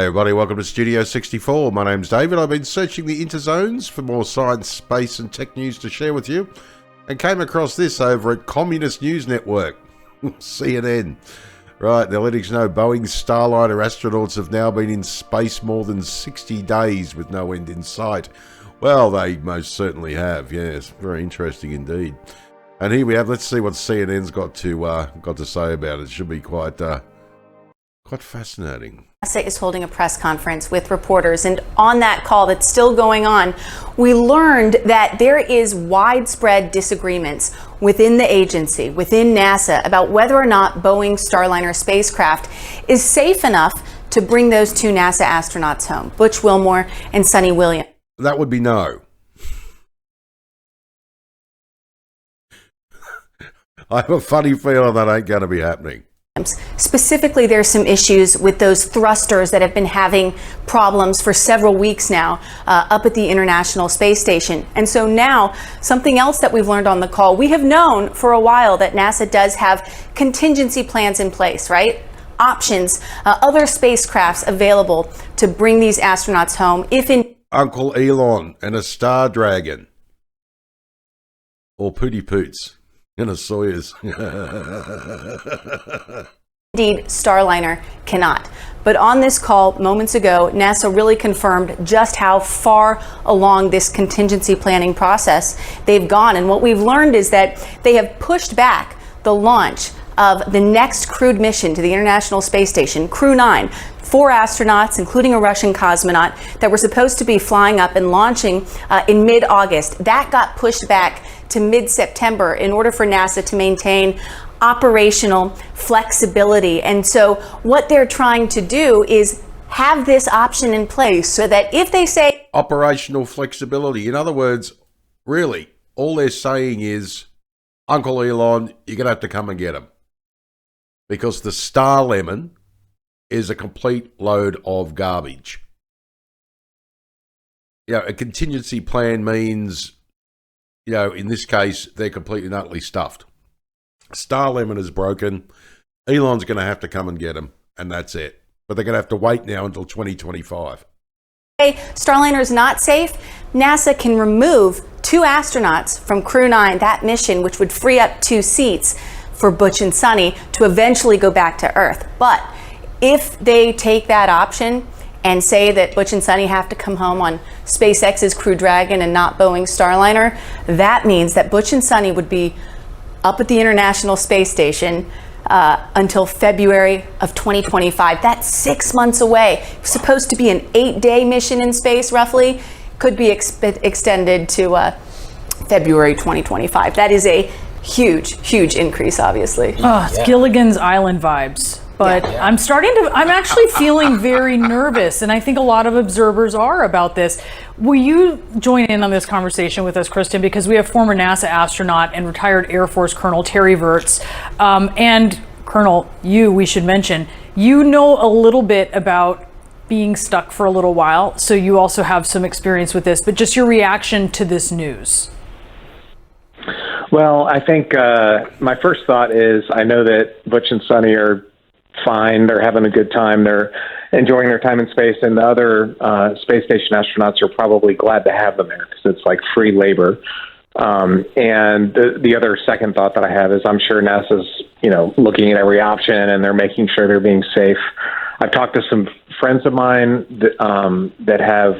Hey everybody, welcome to Studio 64. My name's David. I've been searching the interzones for more science, space and tech news to share with you and came across this over at Communist News Network, CNN. Right, they're letting us know Boeing's Starliner astronauts have now been in space more than 60 days with no end in sight. Well, they most certainly have, yes. Very interesting indeed. And here we have, let's see what CNN's got to say about it. It should be quite fascinating. NASA is holding a press conference with reporters, and on that call that's still going on, we learned that there is widespread disagreements within the agency, within NASA, about whether or not Boeing's Starliner spacecraft is safe enough to bring those two NASA astronauts home, Butch Wilmore and Suni Williams. That would be no. I have a funny feeling that ain't going to be happening. Specifically, there's some issues with those thrusters that have been having problems for several weeks now up at the International Space Station. And so now, something else that we've learned on the call, we have known for a while that NASA does have contingency plans in place, right? Options, other spacecrafts available to bring these astronauts home if in Uncle Elon and a Star Dragon. Or Pooty Poots. In a Soyuz. Indeed, Starliner cannot. But on this call moments ago, NASA really confirmed just how far along this contingency planning process they've gone. And what we've learned is that they have pushed back the launch of the next crewed mission to the International Space Station, Crew 9. 4 astronauts, including a Russian cosmonaut, that were supposed to be flying up and launching in mid-August. That got pushed back to mid-September in order for NASA to maintain operational flexibility. And so what they're trying to do is have this option in place so that if they say operational flexibility, in other words, really, all they're saying is, Uncle Elon, you're going to have to come and get him. Because the StarLemon is a complete load of garbage. You know, a contingency plan means, you know, in this case, they're completely and utterly stuffed. StarLemon is broken. Elon's going to have to come and get him, and that's it. But they're going to have to wait now until 2025. Starliner is not safe, NASA can remove 2 astronauts from Crew 9, that mission, which would free up 2 seats for Butch and Suni to eventually go back to Earth. But if they take that option and say that Butch and Suni have to come home on SpaceX's Crew Dragon and not Boeing's Starliner, that means that Butch and Suni would be up at the International Space Station until February of 2025. That's 6 months away. It's supposed to be an 8-day mission in space, roughly. Could be extended to February 2025. That is a huge increase, obviously. It's Gilligan's Island vibes. But yeah. I'm actually feeling very nervous, and I think a lot of observers are about this. Will you join in on this conversation with us, Kristen? Because we have former NASA astronaut and retired Air Force Colonel Terry Virts. And Colonel, we should mention, you know a little bit about being stuck for a little while, so you also have some experience with this, but just your reaction to this news. Well, I think my first thought is I know that Butch and Suni are fine. They're having a good time. They're enjoying their time in space, and the other space station astronauts are probably glad to have them there because it's like free labor. And the other second thought that I have is I'm sure NASA's, looking at every option and they're making sure they're being safe. I've talked to some friends of mine that have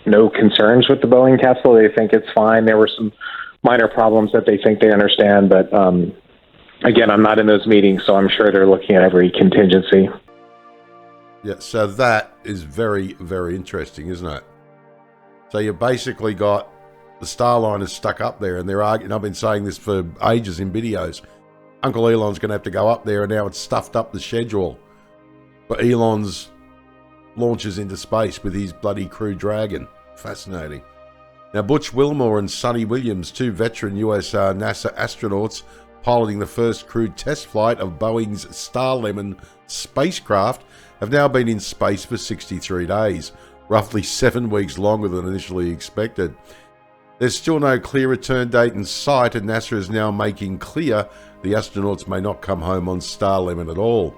no concerns with the Boeing capsule. They think it's fine. There were some minor problems that they think they understand, but again, I'm not in those meetings, so I'm sure they're looking at every contingency. Yeah, so that is very, very interesting, isn't it? So you basically got the Starliner stuck up there, and they're arguing. I've been saying this for ages in videos. Uncle Elon's going to have to go up there, and now it's stuffed up the schedule for Elon's launches into space with his bloody Crew Dragon. Fascinating. Now, Butch Wilmore and Suni Williams, 2 veteran US NASA astronauts, piloting the first crewed test flight of Boeing's StarLemon spacecraft, have now been in space for 63 days, roughly 7 weeks longer than initially expected. There's still no clear return date in sight, and NASA is now making clear the astronauts may not come home on StarLemon at all.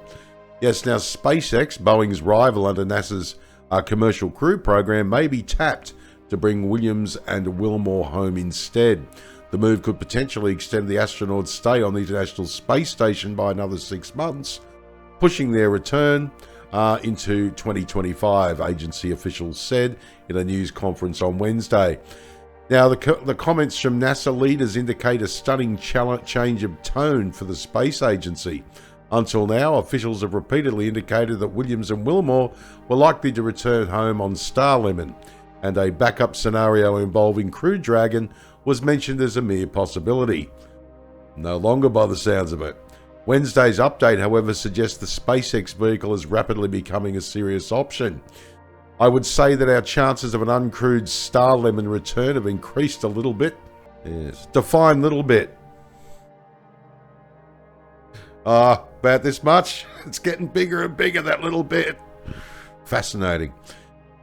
Yes, now SpaceX, Boeing's rival under NASA's commercial crew program may be tapped to bring Williams and Wilmore home instead. The move could potentially extend the astronauts' stay on the International Space Station by another 6 months, pushing their return into 2025, agency officials said in a news conference on Wednesday. Now, the comments from NASA leaders indicate a stunning change of tone for the space agency. Until now, officials have repeatedly indicated that Williams and Wilmore were likely to return home on StarLemon, and a backup scenario involving Crew Dragon was mentioned as a mere possibility. No longer by the sounds of it. Wednesday's update, however, suggests the SpaceX vehicle is rapidly becoming a serious option. I would say that our chances of an uncrewed StarLemon return have increased a little bit. Yes, define little bit. About this much? It's getting bigger and bigger, that little bit. Fascinating.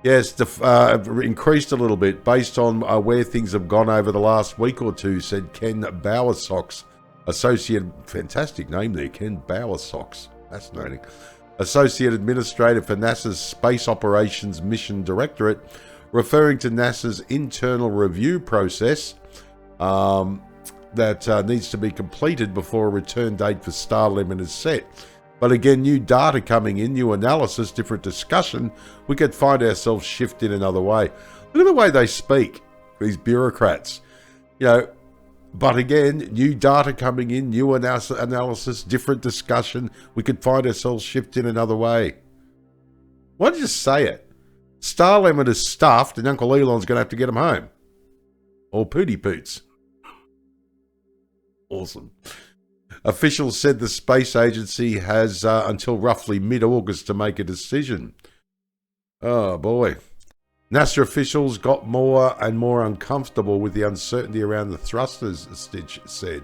Yes, increased a little bit based on where things have gone over the last week or two, said Ken Bowersox, fantastic name there, Ken Bowersox. Fascinating. Associate Administrator for NASA's Space Operations Mission Directorate, referring to NASA's internal review process that needs to be completed before a return date for StarLemon is set. But again, new data coming in, new analysis, different discussion, we could find ourselves shifting another way. Look at the way they speak, these bureaucrats. But again, new data coming in, new analysis, different discussion. We could find ourselves shifting another way. Why don't you just say it? StarLemon is stuffed and Uncle Elon's going to have to get him home. Or Pooty Poots. Awesome. Officials said the space agency has until roughly mid-August to make a decision. Oh, boy. NASA officials got more and more uncomfortable with the uncertainty around the thrusters, Stitch said,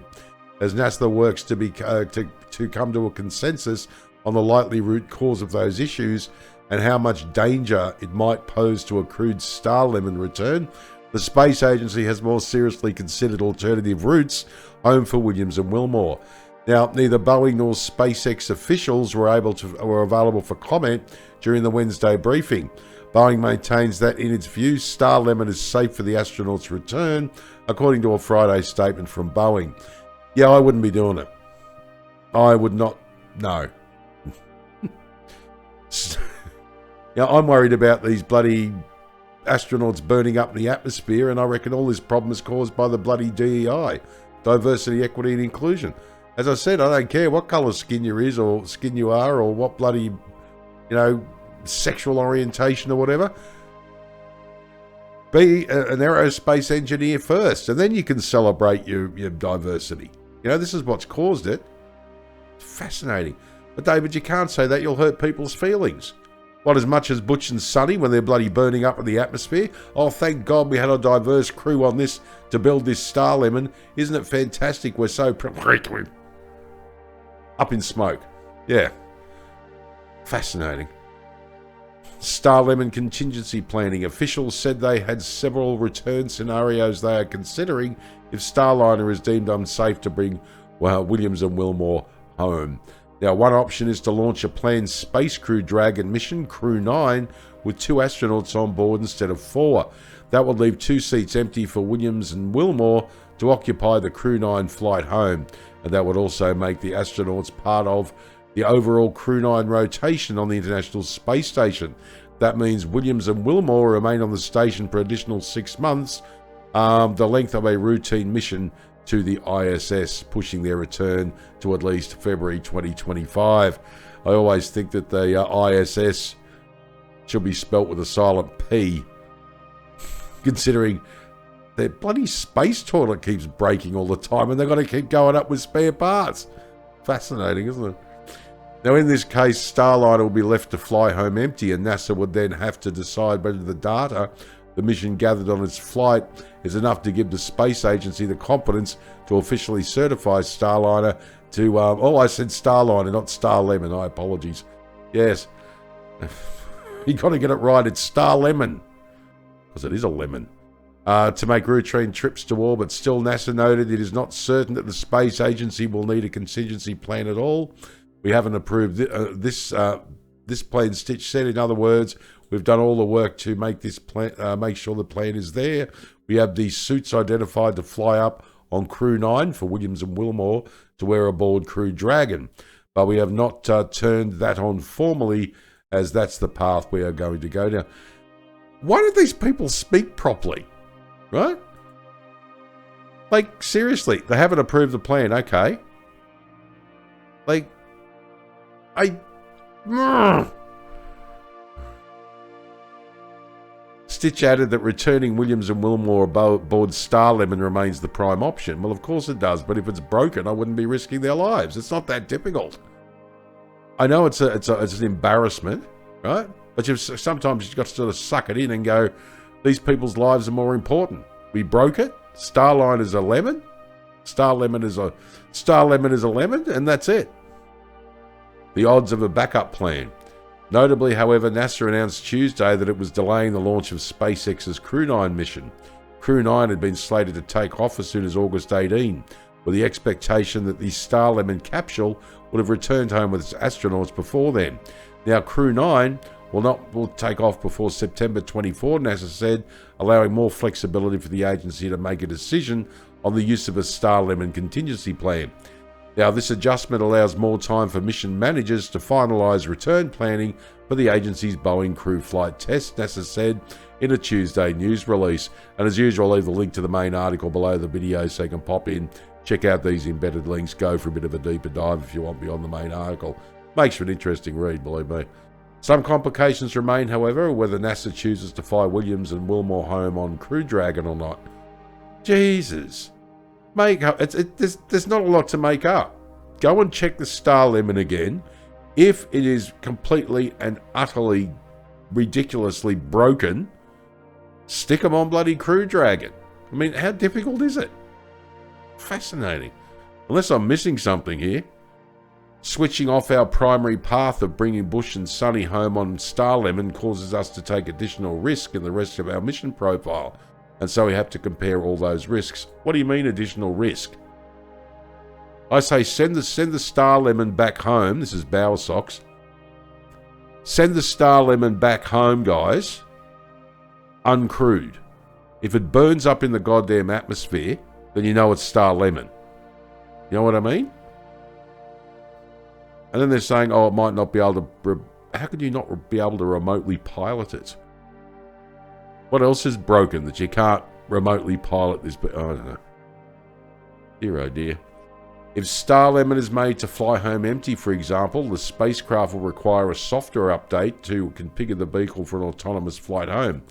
as NASA works to come to a consensus on the likely root cause of those issues and how much danger it might pose to a crewed StarLemon return. The space agency has more seriously considered alternative routes home for Williams and Wilmore. Now, neither Boeing nor SpaceX officials were available for comment during the Wednesday briefing. Boeing maintains that, in its view, StarLemon is safe for the astronauts' return, according to a Friday statement from Boeing. Yeah, I wouldn't be doing it. I would not. No. I'm worried about these bloody astronauts burning up in the atmosphere, and I reckon all this problem is caused by the bloody DEI, diversity, equity, and inclusion. As I said, I don't care what colour skin you are, or what bloody, sexual orientation or whatever. Be an aerospace engineer first, and then you can celebrate your diversity. This is what's caused it. It's fascinating. But David, you can't say that. You'll hurt people's feelings. What, as much as Butch and Sonny when they're bloody burning up in the atmosphere? Oh, thank God we had a diverse crew on this to build this StarLemon. Isn't it fantastic? We're so up in smoke. Yeah. Fascinating. StarLemon contingency planning. Officials said they had several return scenarios they are considering if Starliner is deemed unsafe to bring Williams and Wilmore home. Now, one option is to launch a planned Space Crew Dragon mission, Crew 9, with 2 astronauts on board instead of 4. That would leave 2 seats empty for Williams and Wilmore to occupy the Crew 9 flight home. And that would also make the astronauts part of the overall Crew 9 rotation on the International Space Station. That means Williams and Wilmore remain on the station for additional 6 months, the length of a routine mission to the ISS, pushing their return to at least February 2025. I always think that the ISS should be spelt with a silent P, considering their bloody space toilet keeps breaking all the time and they've got to keep going up with spare parts. Fascinating, isn't it? Now, in this case, Starliner will be left to fly home empty, and NASA would then have to decide whether the data the mission gathered on its flight is enough to give the space agency the competence to officially certify Starliner to, I said Starliner, not StarLemon, I apologies. Yes, you got to get it right, it's StarLemon, because it is a lemon. To make routine trips to orbit. Still, NASA noted it is not certain that the space agency will need a contingency plan at all. We haven't approved this plan, Stitch said. In other words, We've done all the work to make this plan, make sure the plan is there. We have these suits identified to fly up on Crew 9 for Williams and Wilmore to wear aboard Crew Dragon. But we have not turned that on formally, as that's the path we are going to go down. Why don't these people speak properly? Right? Like, seriously, they haven't approved the plan, okay. Like, Stitch added that returning Williams and Wilmore aboard StarLemon remains the prime option. Well, of course it does, but if it's broken, I wouldn't be risking their lives. It's not that difficult. I know it's an embarrassment, right? But sometimes you've got to sort of suck it in and go, these people's lives are more important. We broke it. Starliner is a lemon. StarLemon is a lemon, and that's it. The odds of a backup plan. Notably, however, NASA announced Tuesday that it was delaying the launch of SpaceX's Crew 9 mission. Crew 9 had been slated to take off as soon as August 18, with the expectation that the StarLemon capsule would have returned home with its astronauts before then. Now, Crew 9 will take off before September 24, NASA said, allowing more flexibility for the agency to make a decision on the use of a StarLemon contingency plan. Now, this adjustment allows more time for mission managers to finalise return planning for the agency's Boeing crew flight test, NASA said in a Tuesday news release. And as usual, I'll leave the link to the main article below the video so you can pop in, check out these embedded links, go for a bit of a deeper dive if you want beyond the main article. Makes for an interesting read, believe me. Some complications remain, however, whether NASA chooses to fly Williams and Wilmore home on Crew Dragon or not. Jesus. There's not a lot to make up. Go and check the StarLemon again. If it is completely and utterly ridiculously broken, stick them on bloody Crew Dragon. I mean, how difficult is it? Fascinating. Unless I'm missing something here. Switching off our primary path of bringing Bush and Sonny home on StarLemon causes us to take additional risk in the rest of our mission profile. And so we have to compare all those risks. What do you mean additional risk? I say send the StarLemon back home. This is Bower Socks. Send the StarLemon back home, guys, uncrewed. If it burns up in the goddamn atmosphere, then you know it's StarLemon. You know what I mean? And then they're saying, oh, it might not be able to... How can you not be able to remotely pilot it? What else is broken that you can't remotely pilot this? But I don't know. Dear oh dear. If StarLemon is made to fly home empty, for example, the spacecraft will require a software update to configure the vehicle for an autonomous flight home.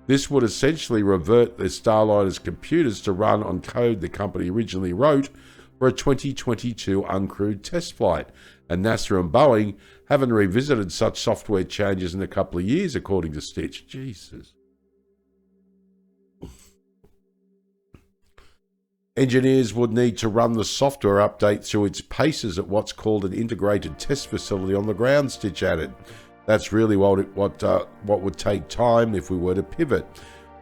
This would essentially revert the Starliner's computers to run on code the company originally wrote for a 2022 uncrewed test flight. And NASA and Boeing haven't revisited such software changes in a couple of years, according to Stitch. Jesus. Engineers would need to run the software update through its paces at what's called an integrated test facility on the ground, Stitch added. That's really what would take time if we were to pivot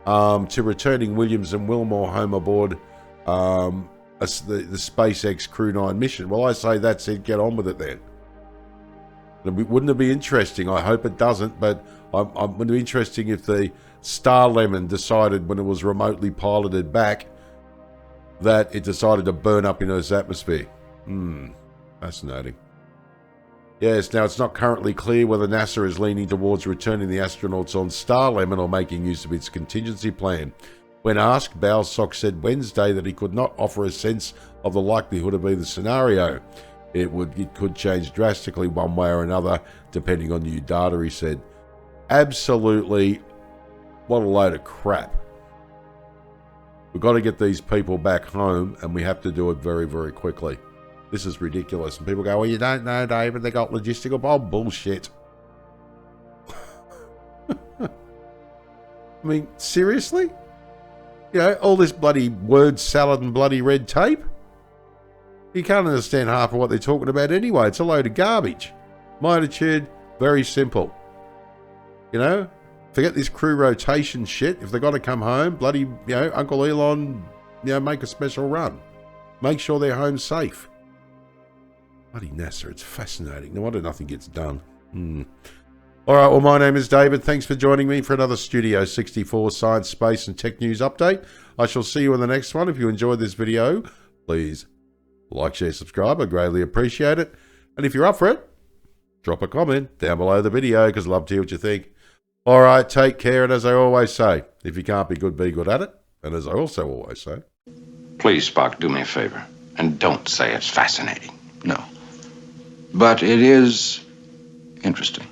to returning Williams and Wilmore home aboard the SpaceX Crew 9 mission. Well, I say that's it. Get on with it then. Wouldn't it be interesting? I hope it doesn't, but it would be interesting if the StarLemon decided when it was remotely piloted back that it decided to burn up in Earth's atmosphere. Fascinating. Yes, now it's not currently clear whether NASA is leaning towards returning the astronauts on StarLemon or making use of its contingency plan. When asked, Bowersock said Wednesday that he could not offer a sense of the likelihood of either scenario. It could change drastically one way or another, depending on new data, he said. Absolutely, what a load of crap. We've got to get these people back home, and we have to do it very, very quickly. This is ridiculous. And people go, well, you don't know, David, they got logistical... Oh, bullshit. I mean, seriously? You know, all this bloody word salad and bloody red tape? You can't understand half of what they're talking about anyway. It's a load of garbage. My attitude, very simple. You know, forget this crew rotation shit. If they've got to come home, bloody, you know, Uncle Elon, you know, make a special run. Make sure they're home safe. Bloody NASA, it's fascinating. No wonder nothing gets done. All right, well, my name is David. Thanks for joining me for another Studio 64 Science, Space and Tech News update. I shall see you in the next one. If you enjoyed this video, please like, share, subscribe. I greatly appreciate it. And if you're up for it, drop a comment down below the video because I'd love to hear what you think. All right, take care. And as I always say, if you can't be good at it. And as I also always say, please, Spock, do me a favor. And don't say it's fascinating. No. But it is interesting.